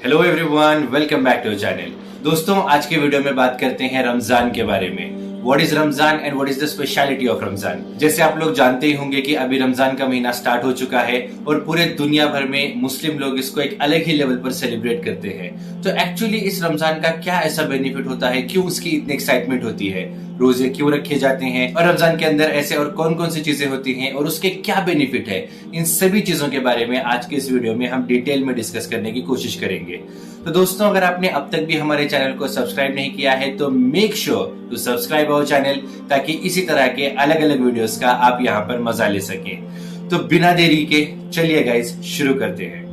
Hello everyone, welcome back to channel. दोस्तों, आज के वीडियो में बात करते हैं रमजान के बारे में। What is Ramzan and what is the speciality of Ramzan. जैसे आप लोग जानते ही होंगे कि अभी रमजान का महीना स्टार्ट हो चुका है और पूरे दुनिया भर में मुस्लिम लोग इसको एक अलग ही लेवल पर सेलिब्रेट करते हैं। तो एक्चुअली इस रमजान का क्या ऐसा बेनिफिट होता है, क्यों उसकी इतनी एक्साइटमेंट होती है, रोजे क्यों रखे जाते हैं और रमजान के अंदर ऐसे और कौन कौन सी चीजें होती हैं और उसके क्या बेनिफिट है, इन सभी चीजों के बारे में आज के इस वीडियो में हम डिटेल में डिस्कस करने की कोशिश करेंगे। तो दोस्तों, अगर आपने अब तक भी हमारे चैनल को सब्सक्राइब नहीं किया है तो make sure to subscribe our channel, ताकि इसी तरह के अलग अलग वीडियोस का आप यहाँ पर मजा ले सकें। तो बिना देरी के चलिए गाइस शुरू करते हैं।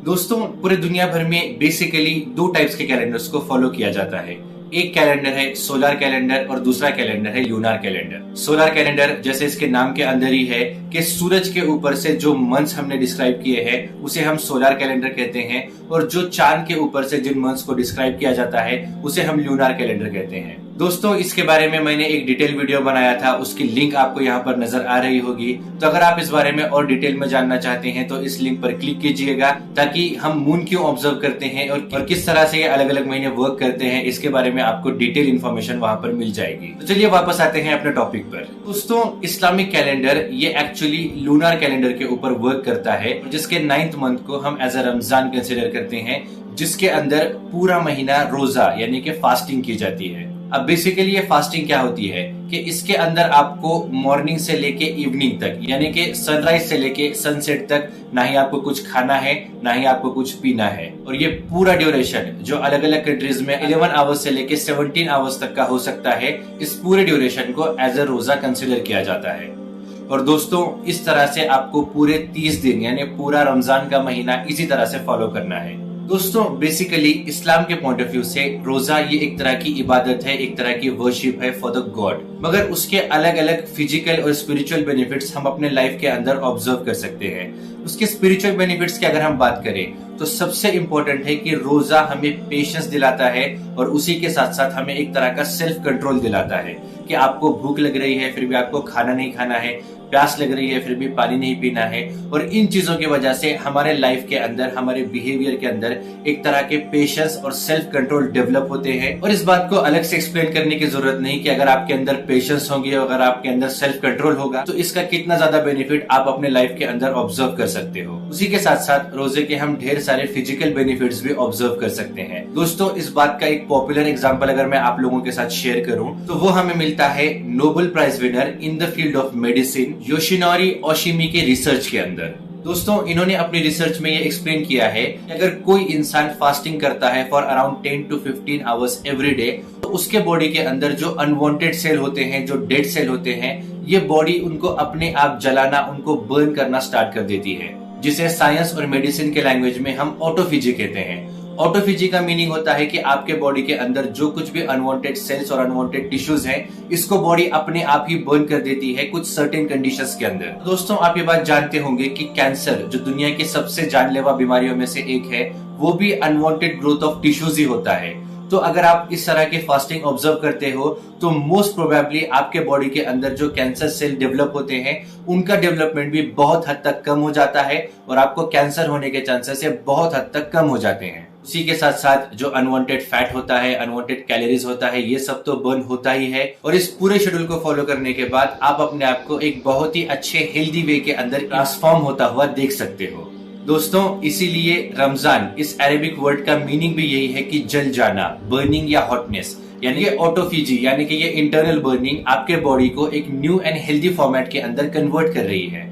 दोस्तों, पूरे दुनिया भर में बेसिकली दो टाइप्स के कैलेंडर्स को फॉलो किया जाता है। एक कैलेंडर है सोलर कैलेंडर और दूसरा कैलेंडर है ल्यूनार कैलेंडर। सोलर कैलेंडर जैसे इसके नाम के अंदर ही है कि सूरज के ऊपर से जो मंथ्स हमने डिस्क्राइब किए हैं उसे हम सोलर कैलेंडर कहते हैं, और जो चांद के ऊपर से जिन मंथ्स को डिस्क्राइब किया जाता है उसे हम ल्यूनार कैलेंडर कहते हैं। दोस्तों, इसके बारे में मैंने एक डिटेल वीडियो बनाया था, उसकी लिंक आपको यहाँ पर नजर आ रही होगी। तो अगर आप इस बारे में और डिटेल में जानना चाहते हैं तो इस लिंक पर क्लिक कीजिएगा, ताकि हम मून क्यों ऑब्जर्व करते हैं और किस तरह से ये अलग अलग महीने वर्क करते हैं इसके बारे में आपको डिटेल इन्फॉर्मेशन वहाँ पर मिल जाएगी। तो चलिए वापस आते हैं अपने टॉपिक पर। दोस्तों, इस्लामिक कैलेंडर ये एक्चुअली लूनार कैलेंडर के ऊपर वर्क करता है, जिसके 9th मंथ को हम एज अ रमजान कंसिडर करते हैं, जिसके अंदर पूरा महीना रोजा यानी कि फास्टिंग की जाती है। अब बेसिकली ये फास्टिंग क्या होती है कि इसके अंदर आपको मॉर्निंग से लेके इवनिंग तक यानी कि सनराइज से लेके सनसेट तक ना ही आपको कुछ खाना है ना ही आपको कुछ पीना है। और ये पूरा ड्यूरेशन जो अलग अलग कंट्रीज में 11 आवर्स से लेके 17 आवर्स तक का हो सकता है, इस पूरे ड्यूरेशन को एज अ रोजा कंसिडर किया जाता है। और दोस्तों, इस तरह से आपको पूरे 30 दिन यानी पूरा रमजान का महीना इसी तरह से फॉलो करना है। दोस्तों, बेसिकली इस्लाम के पॉइंट ऑफ व्यू से रोजा ये एक तरह की इबादत है, एक तरह की वर्शिप है फॉर द गॉड, मगर उसके अलग अलग फिजिकल और स्पिरिचुअल बेनिफिट्स हम अपने लाइफ के अंदर ऑब्जर्व कर सकते हैं। उसके स्पिरिचुअल बेनिफिट्स की अगर हम बात करें तो सबसे इम्पोर्टेंट है कि रोजा हमें पेशेंस दिलाता है और उसी के साथ साथ हमें एक तरह का सेल्फ कंट्रोल दिलाता है कि आपको भूख लग रही है फिर भी आपको खाना नहीं खाना है, प्यास लग रही है फिर भी पानी नहीं पीना है। और इन चीजों की वजह से हमारे लाइफ के अंदर, हमारे बिहेवियर के अंदर एक तरह के पेशेंस और सेल्फ कंट्रोल डेवलप होते हैं। और इस बात को अलग से एक्सप्लेन करने की जरूरत नहीं कि अगर आपके अंदर पेशेंस होगी, अगर आपके अंदर सेल्फ कंट्रोल होगा तो इसका कितना ज्यादा बेनिफिट आप अपने लाइफ के अंदर ऑब्जर्व कर सकते हो। उसी के साथ साथ रोजे के हम ढेर सारे फिजिकल बेनिफिट्स भी ऑब्जर्व कर सकते हैं। दोस्तों, इस बात का एक पॉपुलर एग्जांपल अगर मैं आप लोगों के साथ शेयर करूं तो वो हमें मिलता है Nobel prize winner in the field of medicine Yoshinori Ohsumi के रिसर्च के अंदर। दोस्तों, इन्होंने अपनी रिसर्च में ये एक्सप्लेन किया है कि अगर कोई इंसान फास्टिंग करता है for around 10 to 15 hours every day तो उसके बॉडी के अंदर जो अनवांटेड सेल होते हैं, जो डेड सेल होते हैं, ये बॉडी उनको अपने आप जलाना, उनको बर्न करना स्टार्ट कर देती है, जिसे साइंस और मेडिसिन के लैंग्वेज में हम ऑटोफेजी कहते हैं। ऑटोफेजी का मीनिंग होता है कि आपके बॉडी के अंदर जो कुछ भी अनवांटेड सेल्स और अनवांटेड टिश्यूज हैं, इसको बॉडी अपने आप ही बर्न कर देती है कुछ सर्टेन कंडीशंस के अंदर। दोस्तों, आप ये बात जानते होंगे कि कैंसर जो दुनिया की सबसे जानलेवा बीमारियों में से एक है, वो भी अनवांटेड ग्रोथ ऑफ टिश्यूज ही होता है। तो अगर आप इस तरह की फास्टिंग ऑब्जर्व करते हो तो मोस्ट प्रोबेबली आपके बॉडी के अंदर जो कैंसर सेल डेवलप होते हैं उनका डेवलपमेंट भी बहुत हद तक कम हो जाता है और आपको कैंसर होने के चांसेस बहुत हद तक कम हो जाते हैं। उसी के साथ साथ जो अनवांटेड फैट होता है, अनवांटेड कैलोरीज होता है, ये सब तो बर्न होता ही है। और इस पूरे शेड्यूल को फॉलो करने के बाद आप अपने आप को एक बहुत ही अच्छे हेल्दी वे के अंदर ट्रांसफॉर्म होता हुआ देख सकते हो। दोस्तों, इसीलिए रमजान इस अरेबिक वर्ड का मीनिंग भी यही है कि जल जाना, बर्निंग या हॉटनेस, यानी कि ऑटोफेजी यानी कि ये इंटरनल बर्निंग आपके बॉडी को एक न्यू एंड हेल्दी फॉर्मेट के अंदर कन्वर्ट कर रही है।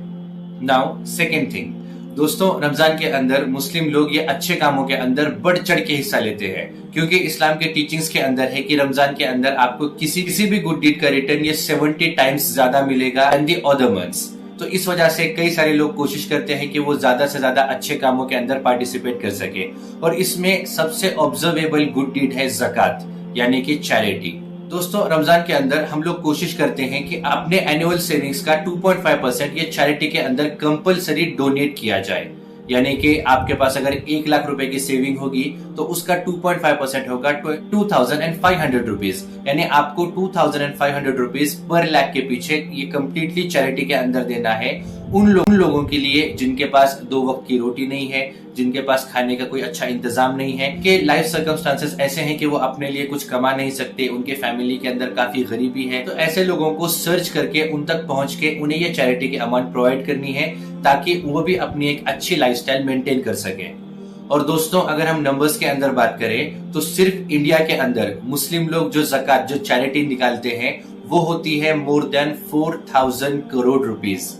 नाउ सेकेंड थिंग, दोस्तों, रमजान के अंदर मुस्लिम लोग ये अच्छे कामों के अंदर बढ़ चढ़ के हिस्सा लेते हैं, क्योंकि इस्लाम के टीचिंग्स के अंदर है कि रमजान के अंदर आपको किसी भी गुड डीड का रिटर्न ये 70 टाइम्स ज्यादा मिलेगा एंड द अदर मंथ्स। तो इस वजह से कई सारे लोग कोशिश करते हैं कि वो ज्यादा से ज्यादा अच्छे कामों के अंदर पार्टिसिपेट कर सके, और इसमें सबसे ऑब्जर्वेबल गुड डीड है ज़कात यानी कि चैरिटी। दोस्तों, रमजान के अंदर हम लोग कोशिश करते हैं कि अपने एनुअल सेविंग्स का 2.5% ये चैरिटी के अंदर कंपलसरी डोनेट किया जाए। यानी कि आपके पास अगर 1 लाख रुपए की सेविंग होगी तो उसका 2.5% होगा 2500 रुपीज, यानी आपको 2500 रुपीज पर लाख के पीछे ये कम्प्लीटली चैरिटी के अंदर देना है उन लोगों के लिए जिनके पास 2 वक्त की रोटी नहीं है, जिनके पास खाने का कोई अच्छा इंतजाम नहीं है, कि लाइफ सर्कमस्टांसेस ऐसे हैं कि वो अपने लिए कुछ कमा नहीं सकते, उनके फैमिली के अंदर काफी गरीबी है। तो ऐसे लोगों को सर्च करके उन तक पहुंच के उन्हें ये चैरिटी की अमाउंट प्रोवाइड करनी है ताकि वो भी अपनी एक अच्छी लाइफस्टाइल मेंटेन कर सके। और दोस्तों, अगर हम नंबर्स के अंदर बात करें तो सिर्फ इंडिया के अंदर मुस्लिम लोग जो ज़कात जो चैरिटी निकालते हैं वो होती है मोर देन 4000 करोड़ रुपीस।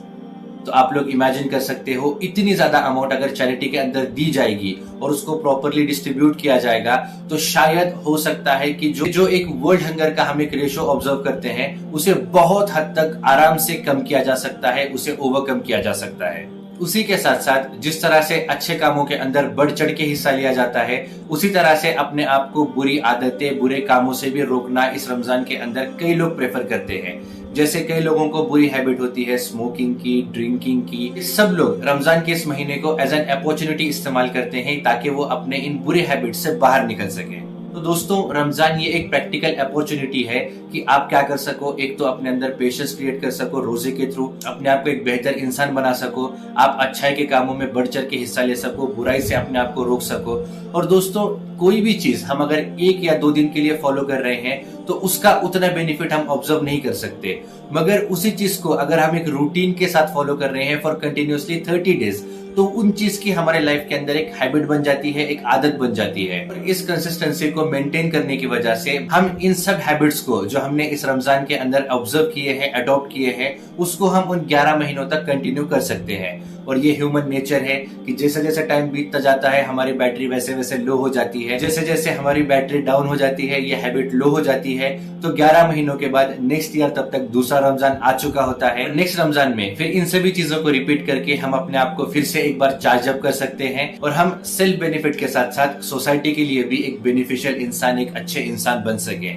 तो आप लोग इमेजिन कर सकते हो इतनी ज्यादा अमाउंट अगर चैरिटी के अंदर दी जाएगी और उसको प्रॉपरली डिस्ट्रीब्यूट किया जाएगा तो शायद हो सकता है कि जो एक वर्ल्ड हंगर का हम एक रेशो ऑब्जर्व करते हैं उसे बहुत हद तक आराम से कम किया जा सकता है, उसे ओवरकम किया जा सकता है। उसी के साथ साथ जिस तरह से अच्छे कामों के अंदर बढ़ चढ़ के हिस्सा लिया जाता है, उसी तरह से अपने आप को बुरी आदतें, बुरे कामों से भी रोकना इस रमजान के अंदर कई लोग प्रेफर करते हैं। जैसे कई लोगों को बुरी हैबिट होती है स्मोकिंग की, ड्रिंकिंग की। सब लोग रमजान के इस महीने को एज एन अपॉर्चुनिटी इस्तेमाल करते हैं ताकि वो अपने इन बुरे हैबिट से बाहर निकल सके। तो दोस्तों, रमजान ये एक प्रैक्टिकल अपॉर्चुनिटी है कि आप क्या कर सको। एक तो अपने अंदर पेशेंस क्रिएट कर सको, रोजे के थ्रू अपने आप को एक बेहतर इंसान बना सको, आप अच्छाई के कामों में बढ़ चढ़ के हिस्सा ले सको, बुराई से अपने आप को रोक सको। और दोस्तों, कोई भी चीज हम अगर 1 या 2 दिन के लिए फॉलो कर रहे हैं तो उसका उतना बेनिफिट हम ऑब्जर्व नहीं कर सकते, मगर उसी चीज को अगर हम एक रूटीन के साथ फॉलो कर रहे हैं फॉर कंटिन्यूअसली 30 डेज तो उन चीज की हमारे लाइफ के अंदर एक हैबिट बन जाती है, एक आदत बन जाती है। और इस कंसिस्टेंसी को मेंटेन करने की वजह से हम इन सब हैबिट्स को जो हमने इस रमजान के अंदर ऑब्जर्व किए हैं, अडॉप्ट किए हैं, उसको हम उन 11 महीनों तक कंटिन्यू कर सकते हैं। और ये ह्यूमन नेचर है कि जैसे जैसे टाइम बीतता जाता है हमारी बैटरी वैसे वैसे लो हो जाती है। जैसे जैसे हमारी बैटरी डाउन हो जाती है, ये हैबिट लो हो जाती है, तो 11 महीनों के बाद नेक्स्ट ईयर तब तक दूसरा रमजान आ चुका होता है। नेक्स्ट रमजान में फिर इन सभी चीजों को रिपीट करके हम अपने आप को फिर से एक बार चार्ज अप कर सकते हैं और हम सेल्फ बेनिफिट के साथ साथ सोसाइटी के लिए भी एक बेनिफिशियल इंसान, एक अच्छे इंसान बन सके।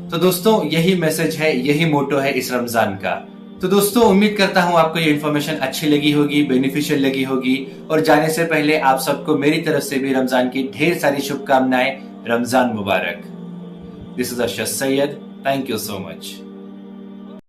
तो दोस्तों, यही मैसेज है, यही मोटो है इस रमजान का। तो दोस्तों, उम्मीद करता हूँ आपको ये इन्फॉर्मेशन अच्छी लगी होगी, बेनिफिशियल लगी होगी। और जाने से पहले आप सबको मेरी तरफ से भी रमजान की ढेर सारी शुभकामनाएं। रमजान मुबारक। This is Arshad Syed. Thank you so much.